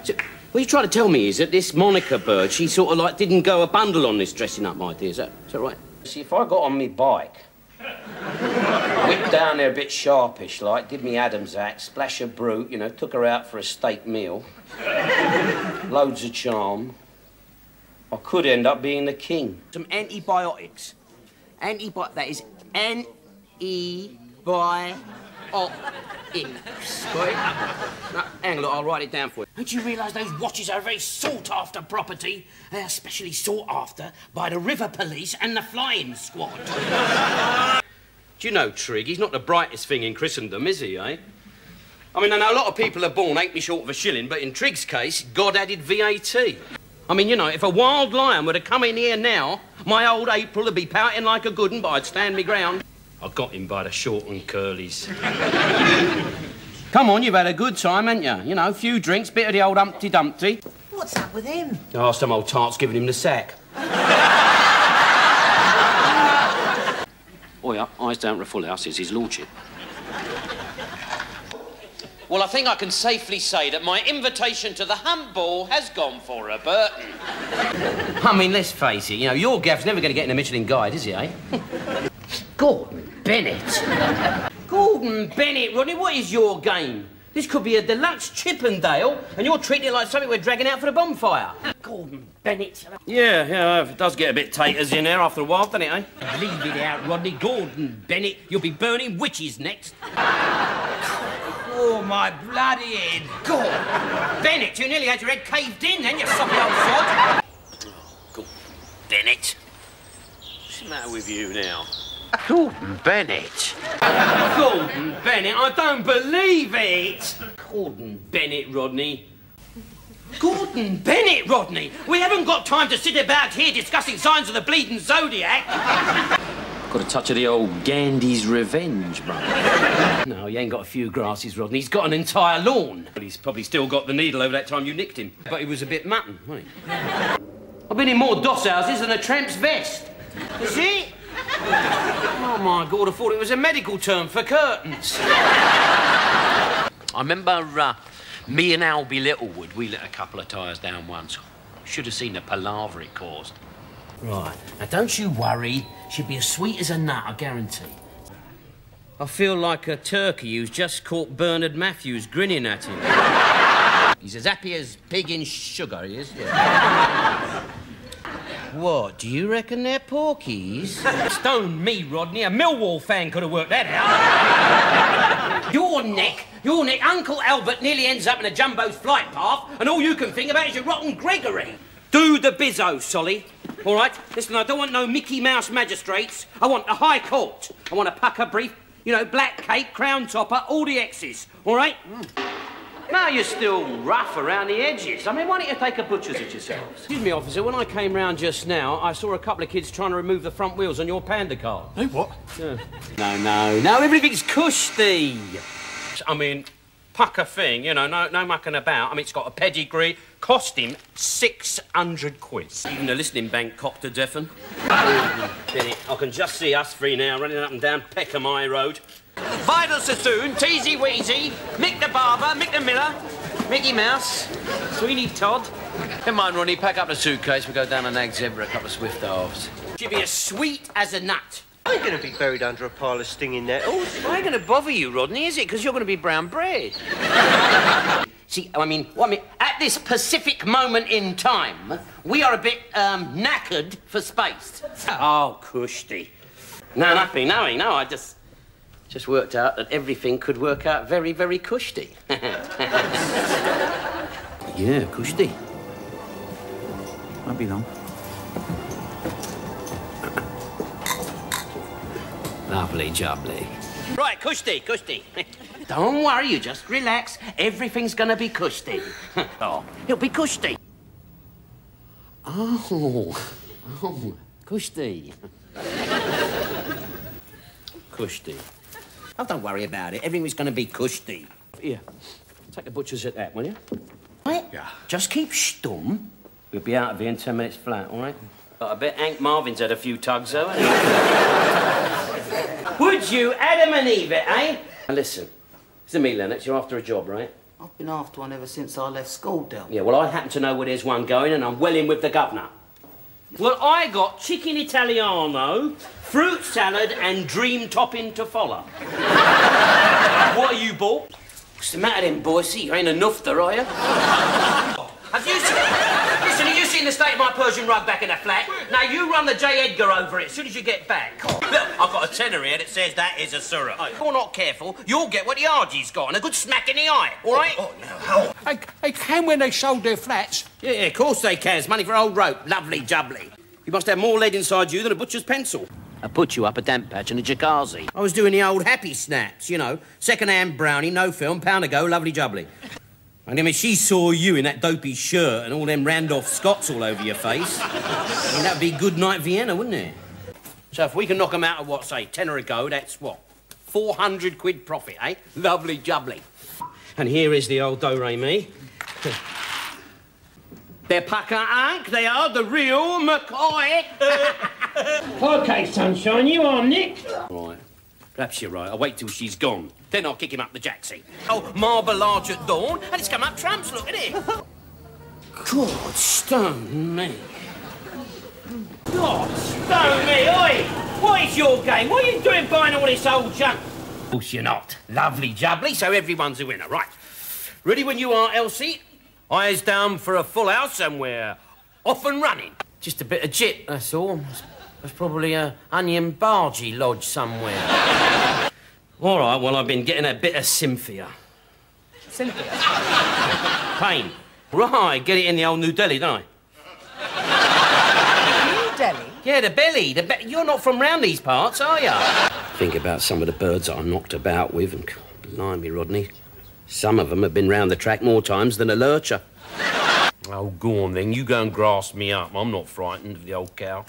So, what you trying to tell me is that this Monica bird, she sort of like didn't go a bundle on this dressing up idea, is that right? See, if I got on me bike, whipped down there a bit sharpish like, did me Adam's act, splash a brute, you know, took her out for a steak meal, loads of charm, I could end up being the king. Some antibiotics. That is antibiotics. Now, hang on, look, I'll write it down for you. Don't you realise those watches are a very sought-after property? They are especially sought after by the River Police and the Flying Squad. Do you know, Trig, he's not the brightest thing in Christendom, is he, eh? I mean, I know a lot of people are born ain't me short of a shilling, but in Trig's case, God added VAT. I mean, you know, if a wild lion were to come in here now, my old April would be pouting like a good un, but I'd stand me ground. I got him by the short and curlies. Come on, you've had a good time, haven't you? You know, a few drinks, bit of the old Humpty Dumpty. What's up with him? Oh, some old tart's giving him the sack. Oh, yeah, eyes down to Full House is his lordship. Well, I think I can safely say that my invitation to the hump ball has gone for a Burton. I mean, let's face it, you know, your gaff's never going to get in a Michelin guide, is he, eh? Gordon Bennett. Gordon Bennett, Rodney, what is your game? This could be a deluxe Chippendale, and you're treating it like something we're dragging out for the bonfire. Gordon Bennett. Yeah, it does get a bit taters in there after a while, doesn't it, eh? Leave it out, Rodney. Gordon Bennett, you'll be burning witches next. Oh, my bloody head. God, Bennett, you nearly had your head caved in, then, you soppy old sod. Gordon Bennett. What's the matter with you now? Gordon Bennett. Gordon Bennett, I don't believe it. Gordon Bennett, Rodney. Gordon Bennett, Rodney. We haven't got time to sit about here discussing signs of the bleeding zodiac. Got a touch of the old Gandhi's revenge, brother. No, he ain't got a few grasses, Rodney. He's got an entire lawn. But he's probably still got the needle over that time you nicked him. But he was a bit mutton, wasn't he? I've been in more doss houses than a tramp's vest. Is it? Oh, my God, I thought it was a medical term for curtains. I remember me and Albie Littlewood, we let a couple of tyres down once. Should have seen the palaver it caused. Right. Now, don't you worry. She'll be as sweet as a nut, I guarantee. I feel like a turkey who's just caught Bernard Matthews grinning at him. He's as happy as pig in sugar, he is. Yeah. What, do you reckon they're porkies? Stone me, Rodney. A Millwall fan could have worked that out. Your neck, Uncle Albert nearly ends up in a jumbo's flight path, and all you can think about is your rotten Gregory. Do the bizzo, Solly. All right? Listen, I don't want no Mickey Mouse magistrates. I want the High Court. I want a pucker brief, you know, black cape, crown topper, all the X's. All right? Now you're still rough around the edges. I mean, why don't you take a butcher's at yourselves? Excuse me, officer, when I came round just now, I saw a couple of kids trying to remove the front wheels on your Panda car. Hey, what? Yeah. No, everything's cushy. I mean, pucker thing, you know, no mucking about. I mean, it's got a pedigree, cost him 600 quid. Even the listening bank cocked to deafen. I can just see us three now running up and down Peckham High Road. Vidal Sassoon, Teasy Weezy, Mick the Barber, Mick the Miller, Mickey Mouse, Sweeney Todd. Never mind, Ronnie, pack up the suitcase. We'll go down to Nag Zebra, a couple of swift halves. She'll be as sweet as a nut. I ain't going to be buried under a pile of stinging nettles. It ain't going to bother you, Rodney, is it? Because you're going to be brown bread. See, I mean, at this specific moment in time, we are a bit knackered for space. Oh, cushy. No, nothing, no, I just worked out that everything could work out very, very cushy. Yeah, cushy. Won't be long. Lovely jubbly. Right, cushy. Don't worry, you just relax. Everything's gonna be cushy. Oh, it'll be cushy. Oh, cushy. Cushy. Oh, don't worry about it. Everything's gonna be cushy. Here, take the butcher's at that, will you? Right? Yeah. Just keep stum. We'll be out of here in 10 minutes flat, all right? But I bet Hank Marvin's had a few tugs, though, hasn't he? Would you, Adam and Eve, eh? Now, listen, it's me, Lennox. You're after a job, right? I've been after one ever since I left school, Del. Yeah, well, I happen to know where there's one going, and I'm well in with the governor. Well, I got chicken Italiano, fruit salad, and dream topping to follow. What are you bought? What's the matter then, Boycie? You ain't enough there, are you? Have you seen... Listen, have you seen the state of my Persian rug back in the flat? Now, you run the J. Edgar over it as soon as you get back. Look, I've got a tenner here that says that is a surrogate. If you're not careful, you'll get what the RG's got, and a good smack in the eye, all right? Oh, no, how? They can when they sold their flats. Yeah, of course they can. It's money for old rope. Lovely jubbly. You must have more lead inside you than a butcher's pencil. I put you up a damp patch and a jacuzzi. I was doing the old happy snaps, you know. Second-hand brownie, no film, pound to go, lovely jubbly. And I mean, she saw you in that dopey shirt and all them Randolph Scotts all over your face. I mean, that'd be good night Vienna, wouldn't it? So if we can knock 'em out of, what, say, tenner a go, that's what? 400 quid profit, eh? Lovely jubbly. And here is the old do-re-mi. They're pucker unk, they are the real McCoy. OK, sunshine, you are Nick. Right. Perhaps you're right. I'll wait till she's gone. Then I'll kick him up the jacksie. Oh, marble arch at dawn, and it's come up trumps, look at it. God, stone me. God, stone me, oi! What is your game? What are you doing buying all this old junk? Of course you're not. Lovely jubbly, so everyone's a winner. Right. Ready when you are, Elsie? Eyes down for a full house and we're off and running. Just a bit of jit, that's all. There's probably a onion bargee lodged somewhere. All right, well, I've been getting a bit of Cynthia. Cynthia? Pain. Right, get it in the old New Delhi, don't New Delhi? Yeah, the belly. You're not from round these parts, are you? Think about some of the birds that I knocked about with, and blimey, Rodney. Some of them have been round the track more times than a lurcher. Oh, go on then. You go and grass me up. I'm not frightened of the old cow.